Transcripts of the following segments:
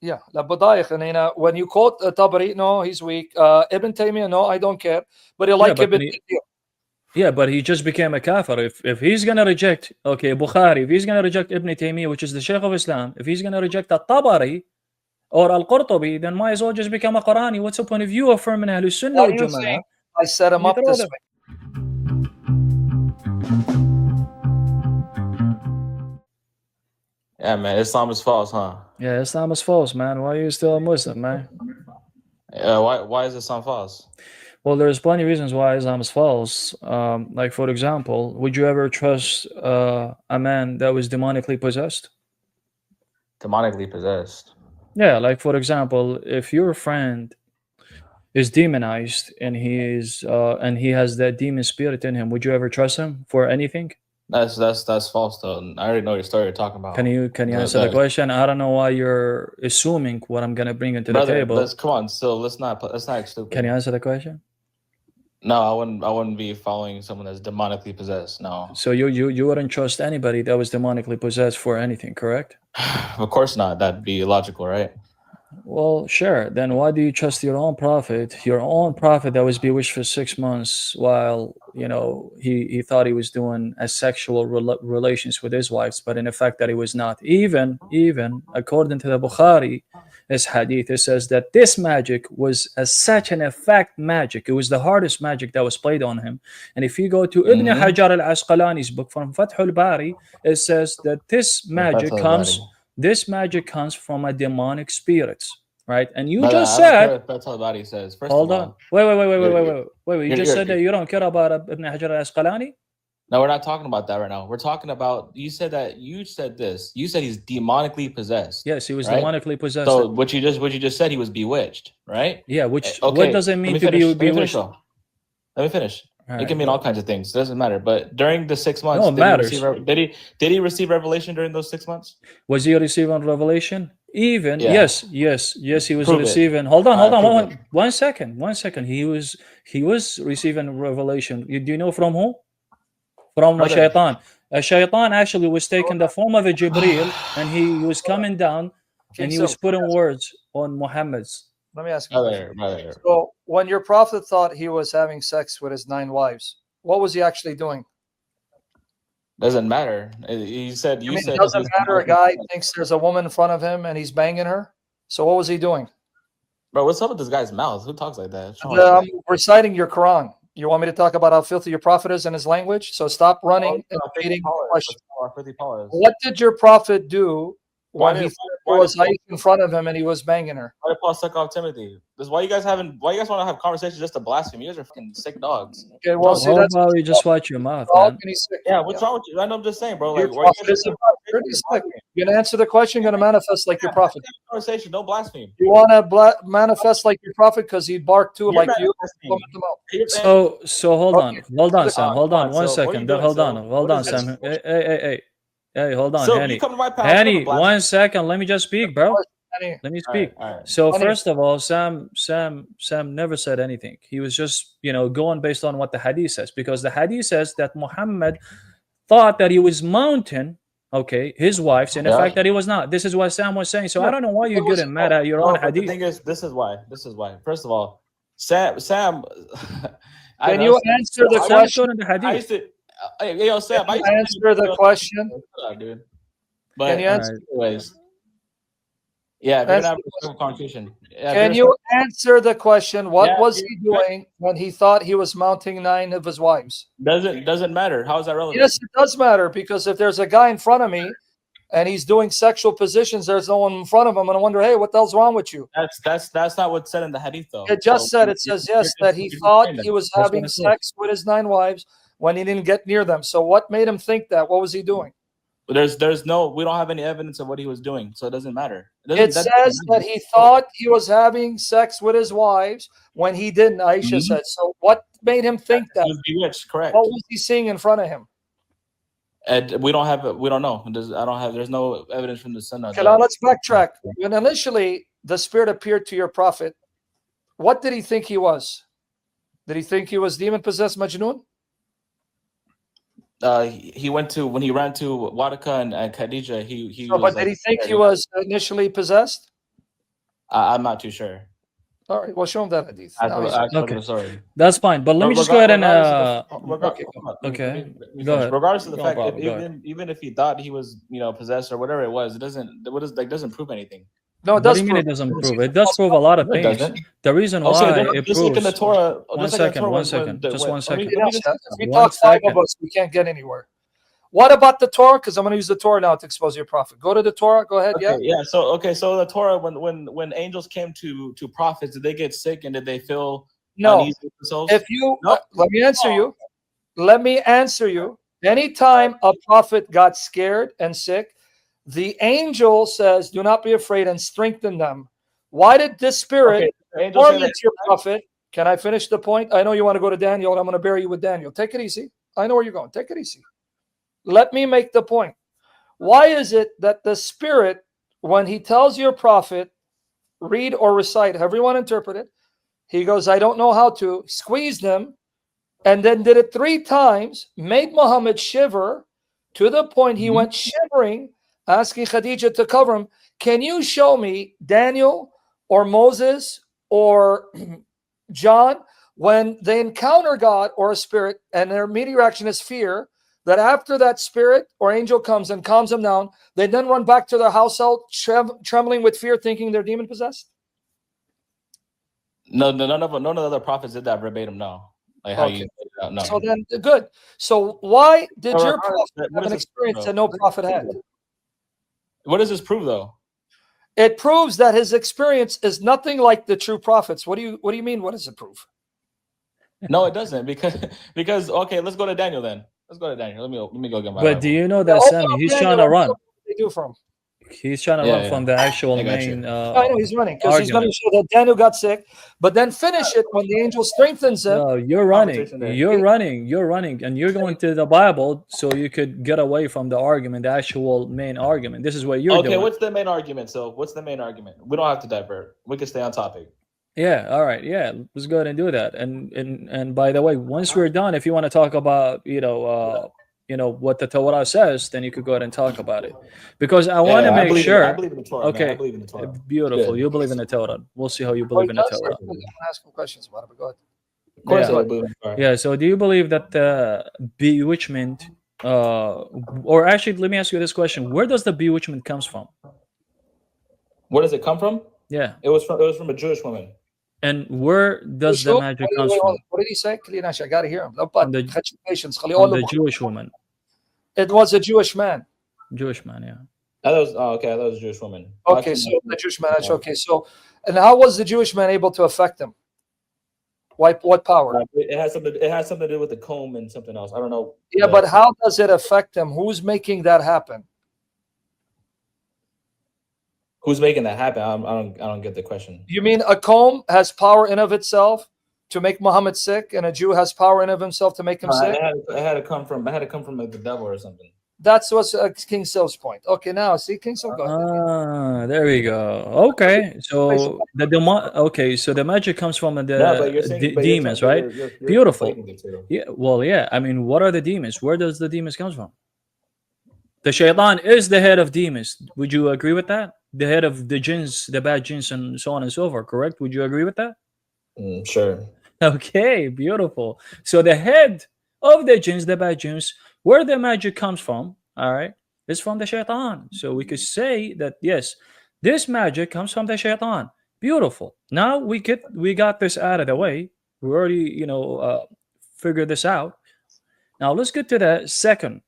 Yeah, البضايخ. And when you quote Tabari, no, he's weak. Ibn Taymiyyah, no, I don't care. But you like Ibn Taymiyyah. Yeah, but he just became a kafir. If he's gonna reject, okay, Bukhari, if he's gonna reject Ibn Taymiyyah, which is the Shaykh of Islam, if he's gonna reject Tabari or Al-Qurtubi, then might as well just become a Qurani. What's the point of you affirming Ahlul Sunnah wal Jama'ah? I set him up this way. Yeah, man, Islam is false, huh? Yeah, Islam is false, man. Why are you still a Muslim, man? Why is Islam false? Well, there's plenty of reasons why Islam is false. Like, for example, would you ever trust a man that was demonically possessed? Demonically possessed? Yeah, like, for example, if your friend is demonized and he has that demon spirit in him, would you ever trust him for anything? That's false though. I already know your story you're talking about. Can you answer the question? I don't know why you're assuming what I'm gonna bring into the table. Come on, so let's not act stupid. Can you answer the question? No, I wouldn't be following someone that's demonically possessed. No. So you wouldn't trust anybody that was demonically possessed for anything, correct? Of course not. That'd be illogical, right? Well, sure. Then why do you trust your own prophet that was bewitched for 6 months while, he thought he was doing sexual relations with his wives, but in effect that he was not. Even according to the Bukhari, this hadith, it says that this magic was such an effect magic. It was the hardest magic that was played on him. And if you go to Ibn Hajar al-Asqalani's book from Fath al-Bari, it says that this magic comes from a demonic spirits, right? And you just said that's what Bari says. Hold on. Wait. You just said that you don't care about Ibn Hajar al-Asqalani? No, we're not talking about that right now. We're talking about you said this. You said he's demonically possessed. Yes, he was demonically possessed. So what you just said, he was bewitched, right? Yeah, what does it mean to be bewitched? Let me finish. All it can mean all kinds of things. It doesn't matter. But during the 6 months, did he receive revelation during those 6 months? Was he receiving revelation? Yeah. Yes, he was receiving. Hold on, one second. He was receiving revelation. Do you know from who? From a shaitan. A shaitan actually was taking the form of a Jibreel, and he was coming down, and he was putting words on Muhammad's. Let me ask you. So, when your prophet thought he was having sex with his 9 wives, what was he actually doing? Doesn't matter. You said it doesn't matter. A guy thinks there's a woman in front of him and he's banging her. So what was he doing? Bro, what's up with this guy's mouth? Who talks like that? I'm reciting your Quran. You want me to talk about how filthy your prophet is in his language? So stop running and repeating the question. What did your prophet do when he was in front of him and he was banging her? Why did Paul suck off Timothy? Why you guys want to have conversations just to blaspheme? You guys are fucking sick dogs. Okay, well, how about you just watch your mouth, man? Yeah, what's wrong with you? I'm just saying, bro. Like, you're gonna answer the question. You're gonna manifest like your prophet. Conversation, don't blaspheme. You want to manifest like your prophet because he barked too, like you. So hold on, Sam. Hold on, 1 second. Hold on, Sam. Hey, hold on, Henny. 1 second. Let me just speak, bro. Let me speak. All right. So first of all, Sam never said anything. He was just, going based on what the hadith says, because the hadith says that Muhammad thought that he was mounting, his wives, and the fact that he was not. This is what Sam was saying. So I don't know why you're getting mad at your own hadith. The thing is, this is why. First of all, Sam. Can you answer the question? Yo, Sam, can you answer the question? But can you answer? Anyways. Yeah, we're gonna have a conversation. Can you answer the question? What was he doing when he thought he was mounting 9 of his wives? Doesn't matter. How is that relevant? Yes, it does matter, because if there's a guy in front of me and he's doing sexual positions, there's no one in front of him, and I wonder, hey, what the hell's wrong with you? That's not what's said in the hadith, though. It just said, it says, yes, that he thought he was having sex with his 9 wives when he didn't get near them. So what made him think that? What was he doing? We don't have any evidence of what he was doing, so it doesn't matter. It says that he thought he was having sex with his wives when he didn't, Aisha said. So what made him think that? He was bewitched, correct. What was he seeing in front of him? We don't know. There's no evidence from the Sunnah. Okay, now let's backtrack. When initially the spirit appeared to your prophet, what did he think he was? Did he think he was demon-possessed Majnun? When he ran to Wadaka and Khadija, he but did he think he was initially possessed? I'm not too sure. All right, well, show him that hadith. Okay. Sorry. That's fine. But let me just go ahead and okay. Go ahead. Regardless of the No fact, problem. even if he thought he was, possessed or whatever it was, it doesn't prove anything. No, it What does do you mean prove it doesn't prove? It does prove a lot of No, it things. doesn't. The reason Okay, why then it just proves. like in the Torah. One second. Just one second. If we One talk five second. of us, we can't get anywhere. What about the Torah? Because I'm going to use the Torah now to expose your prophet. Go to the Torah. Go ahead. Okay, Yeah. So the Torah, when angels came to prophets, did they get sick and did they feel uneasy with themselves? If you No. let me answer you. Let me answer you. Anytime a prophet got scared and sick, the angel says, "Do not be afraid," and strengthen them. Why did this spirit torment your prophet? Can I finish the point? I know you want to go to Daniel, and I'm going to bury you with Daniel. Take it easy. I know where you're going. Take it easy. Let me make the point. Why is it that the spirit, when he tells your prophet, read or recite, however you want to interpret it, he goes, "I don't know how to," squeeze them, and then did it 3 times, made Muhammad shiver to the point he went shivering, asking Khadijah to cover him. Can you show me Daniel or Moses or John when they encounter God or a spirit and their immediate reaction is fear, that after that spirit or angel comes and calms them down, they then run back to their household trembling with fear, thinking they're demon possessed? No, none of the other prophets did that verbatim. No, like how you no. So then, good. So why did your prophet have an experience that no prophet had? What does this prove, though? It proves that his experience is nothing like the true prophets. What do you mean? What does it prove? No, it doesn't, because okay, let's go to Daniel then. Let's go to Daniel. Let me go get my. But Bible. do you know that Sammy? He's trying to run. What they do from? He's trying to run from the actual main. I know he's running because he's going to show that Daniel got sick, but then finish it when the angel strengthens him. No, you're running, and you're going to the Bible so you could get away from the argument, the actual main argument. This is what you're doing. Okay, what's the main argument? So, what's the main argument? We don't have to divert. We can stay on topic. Yeah, all right. Yeah, let's go ahead and do that. And by the way, once we're done, if you want to talk about what the Torah says, then you could go ahead and talk about it, because I want to make sure. I believe in the Torah. Okay, I believe in the Torah. Beautiful. Good. You believe in the Torah. We'll see how you believe in the Torah. I'm asking questions about it, but go ahead. Of course, I believe in the Torah. Yeah. So, do you believe that bewitchment, or actually, let me ask you this question: where does the bewitchment comes from? Where does it come from? Yeah, it was from a Jewish woman. And where does the magic comes from? What did he say? I got to hear him. From the Jewish woman. It was a Jewish man. Jewish man, yeah. That was that was a Jewish woman. Okay, so the Jewish man. Okay, so and how was the Jewish man able to affect him? What power? It has something to do with the comb and something else. I don't know. Yeah, but how does it affect him? Who's making that happen? Who's making that happen? I don't get the question. You mean a comb has power in of itself to make Muhammad sick, and a Jew has power in of himself to make him sick? It had to come from like the devil or something. That's what's King Sil's point. Okay, now see King Sil. There we go. Okay, so so the magic comes from the demons, right? Beautiful. Yeah. Well, yeah. I mean, what are the demons? Where does the demons come from? The shaitan is the head of demons. Would you agree with that? The head of the jinns, the bad jinns, and so on and so forth. Correct? Would you agree with that? Sure. Okay, beautiful. So the head of the jinns, the bad jinns, where the magic comes from, all right, is from the shaitan. So we could say that yes, this magic comes from the shaitan. Beautiful. Now we got this out of the way. We already figured this out. Now let's get to the second.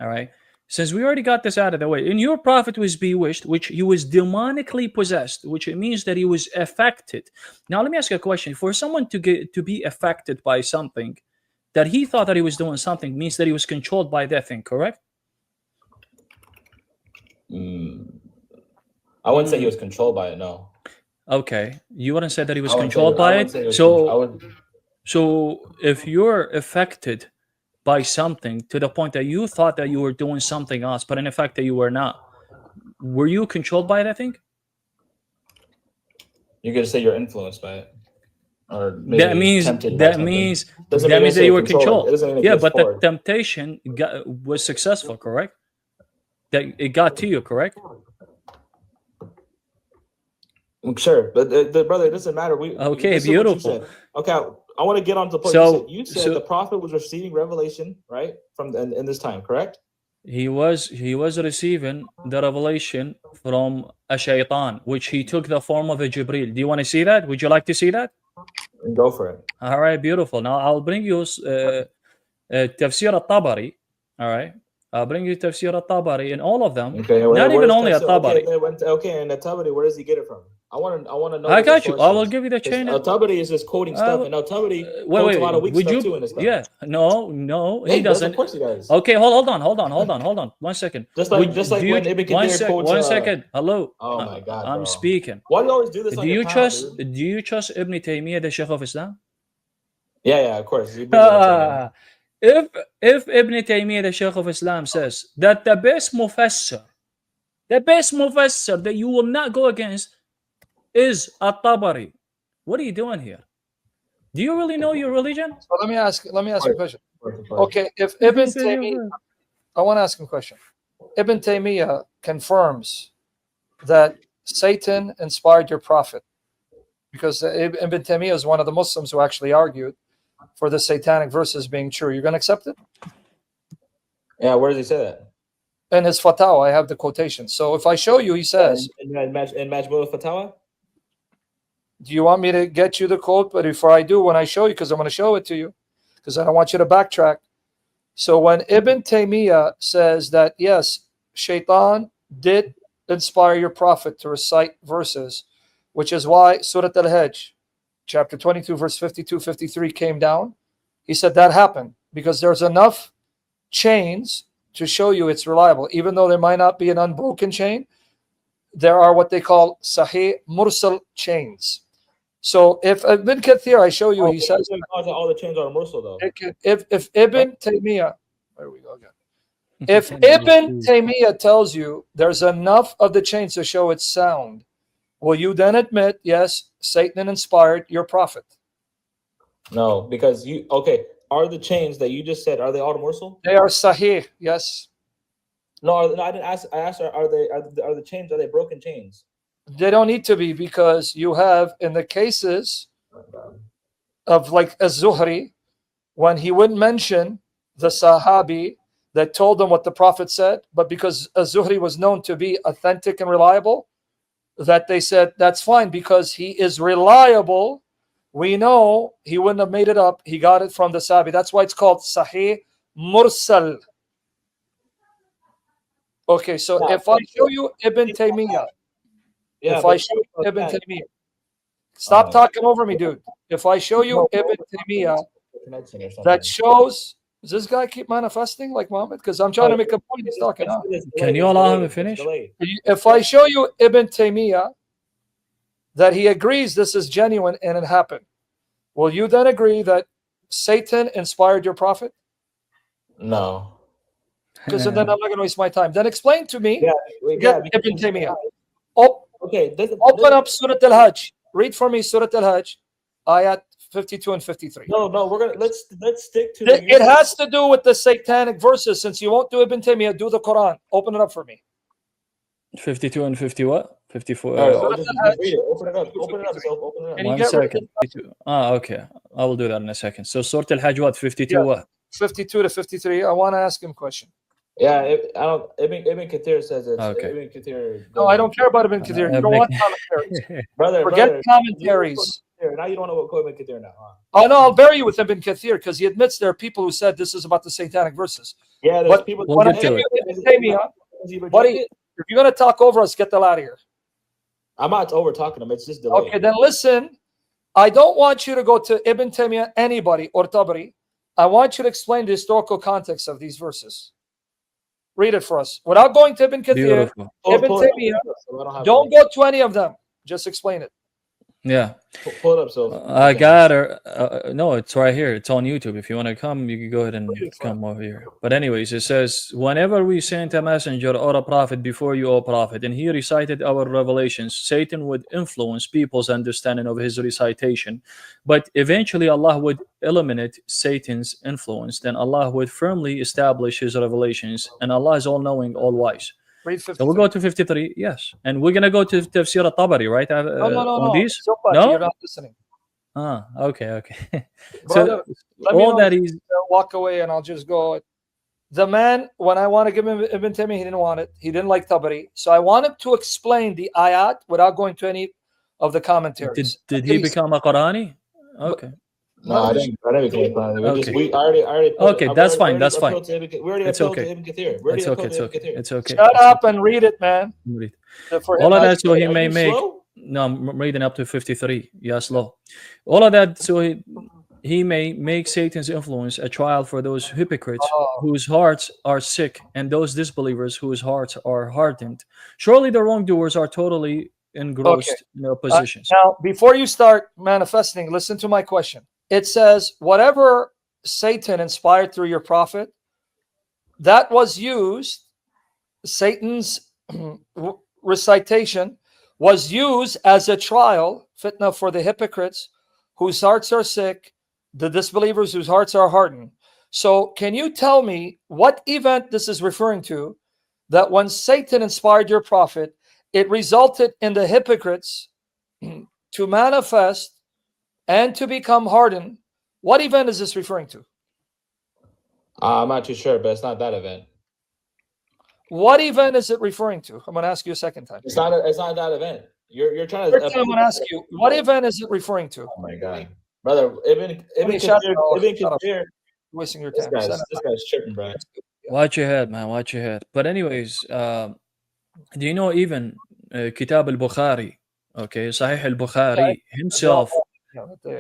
All right. Since we already got this out of the way, and your prophet was bewitched, which he was demonically possessed, which it means that he was affected. Now, let me ask you a question. For someone to be affected by something, that he thought that he was doing something, means that he was controlled by that thing, correct? I wouldn't say he was controlled by it, no. Okay. You wouldn't say that he was controlled by it? So if you're affected by something to the point that you thought that you were doing something else, but in effect that you were not, were you controlled by that thing? You're gonna say you're influenced by it, or maybe that means that you were controlled. Yeah, but the temptation was successful, correct? That it got to you, correct? Sure, but the brother, it doesn't matter. Okay, beautiful. Okay, I want to get on to the point. So you said the prophet was receiving revelation, right, from in this time, correct? he was receiving the revelation from a shaitan, which he took the form of a Jibril. Do you want to see that? Would you like to see that? Go for it. All right, beautiful. Now I'll bring you Tafsir al-Tabari. All right, I'll bring you Tafsir al-Tabari in all of them. Okay, not even only al-Tabari. Okay, and Tabari, where does he get it from? I want to know. I got you. I will give you the chain. Tabari is just quoting stuff, and Tabari quotes a lot of weak stuff too in his stuff. Yeah, no, he doesn't. Of course he does. Okay, hold on. 1 second. Just like when Ibn Kathir quotes. 1 second. Hello. Oh my God, I'm speaking. Why do you always do this? Do you trust Ibn Taymiyyah, the Sheikh of Islam? Yeah, of course. If Ibn Taymiyyah, the Sheikh of Islam, says that the best mufassir that you will not go against is at-Tabari, what are you doing here? Do you really know your religion? So let me ask you a question. Okay, if Ibn Taymiyyah, I want to ask him a question. Ibn Taymiyyah confirms that Satan inspired your prophet, because Ibn Taymiyyah is one of the Muslims who actually argued for the satanic verses being true. You're going to accept it? Yeah, where does he say that? In his fatwa, I have the quotation. So if I show you, he says... In Majmu' al-Fatawa? Do you want me to get you the quote? But before I do, when I show you, because I'm going to show it to you, because I don't want you to backtrack. So when Ibn Taymiyyah says that, yes, Shaitan did inspire your prophet to recite verses, which is why Surah Al-Hajj, chapter 22, verse 52, 53 came down. He said that happened because there's enough chains to show you it's reliable. Even though there might not be an unbroken chain, there are what they call Sahih Mursal chains. So if Ibn Kathir, I show you, he says all the chains are mursal though. If Ibn Taymiyyah, there we go again. If Ibn Taymiyyah tells you there's enough of the chains to show it's sound, will you then admit, yes, Satan inspired your prophet? No, because are the chains that you just said, are they all mursal? They are Sahih, yes. No, I didn't ask. I asked, are the chains? Are they broken chains? They don't need to be, because you have in the cases of like Az-Zuhri, when he wouldn't mention the Sahabi that told them what the Prophet said, but because Az-Zuhri was known to be authentic and reliable, that they said that's fine because he is reliable. We know he wouldn't have made it up. He got it from the Sahabi. That's why it's called Sahih Mursal. Okay, so if I show you Ibn Taymiyyah, stop talking over me, dude. If I show you Ibn Taymiyyah that shows, does this guy keep manifesting like Muhammad? Because I'm trying to make a point. He's talking up. Can you allow him to finish? If I show you Ibn Taymiyyah that he agrees this is genuine and it happened, will you then agree that Satan inspired your prophet? No. Because then I'm not going to waste my time. Then explain to me. Ibn Taymiyyah. Open up Surah Al-Hajj. Read for me Surah Al-Hajj, ayat 52 and 53. No, we're gonna let's stick to. It has to do with the satanic verses. Since you won't do Ibn Taymiyyah, do the Quran. Open it up for me. 52 and 50 what? 54. Just read it. Open it up. Open it up. Open it up. 1 second. Okay. I will do that in a second. So Surah Al-Hajj what? 52 what? 52 to 53. I want to ask him a question. Yeah, Ibn Kathir says it. Okay. Ibn Kathir. No, I don't care about Ibn Kathir. You don't want commentaries. Forget commentaries. Now you don't want to quote Ibn Kathir now. Huh? Oh no, I'll bury you with Ibn Kathir because he admits there are people who said this is about the satanic verses. Yeah, there's people. We'll get to it. Buddy, if you're gonna talk over us, get the hell out of here. I'm not over talking him. It's just delayed. Okay, then listen. I don't want you to go to Ibn Taymiyyah, anybody, or Tabari. I want you to explain the historical context of these verses. Read it for us. Without going to Ibn Kathir, Ibn Taymiyyah, don't go to any of them. Just explain it. Yeah. Pull it up, so I got her. No, it's right here. It's on YouTube. If you want to come, you can go ahead and come over here. But anyways, it says, whenever we sent a messenger or a prophet before you, O prophet, and he recited our revelations, Satan would influence people's understanding of his recitation. But eventually Allah would eliminate Satan's influence. Then Allah would firmly establish his revelations. And Allah is all-knowing, all-wise. Read So 53. we'll go to 53, yes. And we're going to go to Tafsir al-Tabari, right? On these? No? You're not listening. Okay. Brother, So let me all know that if he's... you walk away and I'll just go. The man, when I want to give him Ibn Taymiyyah, he didn't want it. He didn't like Tabari. So I wanted to explain the ayat without going to any of the commentaries. Did he become a Qurani? Okay. No, I didn't become Okay, that's fine. That's fine. We already appealed to Ibn Kathir. It's okay. Shut up and read it, man. All of that so he may make... No, I'm reading up to 53. Yes, slow. All of that so he may make Satan's influence a trial for those hypocrites whose hearts are sick and those disbelievers whose hearts are hardened. Surely the wrongdoers are totally engrossed in their positions. Now, before you start manifesting, listen to my question. It says, whatever Satan inspired through your prophet, that was used, Satan's recitation was used as a trial, fitna, for the hypocrites whose hearts are sick, the disbelievers whose hearts are hardened. So can you tell me what event this is referring to, that when Satan inspired your prophet, it resulted in the hypocrites to manifest and to become hardened? What event is this referring to? I'm not too sure, but it's not that event. What event is it referring to? I'm going to ask you a second time. It's not that event. You're trying to... I'm going to ask you, what event is it referring to? Oh my God. Brother, Ibn Kathir, wasting your time. This guy's tripping, bro. Watch your head, man. Watch your head. But anyways, do you know even Kitab al-Bukhari, okay, Sahih al-Bukhari himself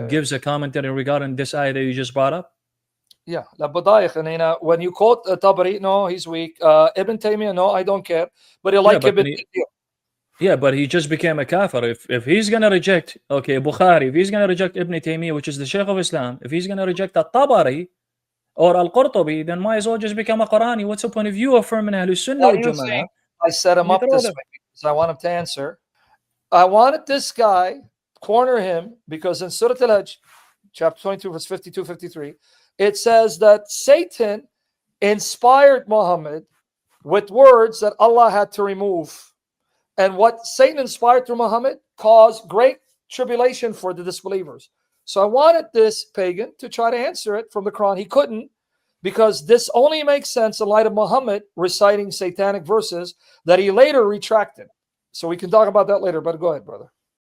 gives a commentary regarding this ayah that you just brought up? Yeah, when you quote Tabari, no, he's weak. Ibn Taymiyyah, no, I don't care. But he like Ibn Taymiyyah. Yeah, but he just became a kafir. If he's going to reject, Bukhari, if he's going to reject Ibn Taymiyyah, which is the Shaykh of Islam, if he's going to reject Tabari or Al-Qurtubi, then might as well just become a Qurani. What's the point of you affirming Ahlus Sunnah wal Jama'ah? I set him up this way because I want him to answer. I wanted this guy, corner him, because in Surah Al-Hajj, chapter 22, verse 52, 53, it says that Satan inspired Muhammad with words that Allah had to remove. And what Satan inspired through Muhammad caused great tribulation for the disbelievers. So I wanted this pagan to try to answer it from the Quran. He couldn't, because this only makes sense in light of Muhammad reciting satanic verses that he later retracted. So we can talk about that later, but go ahead, brother.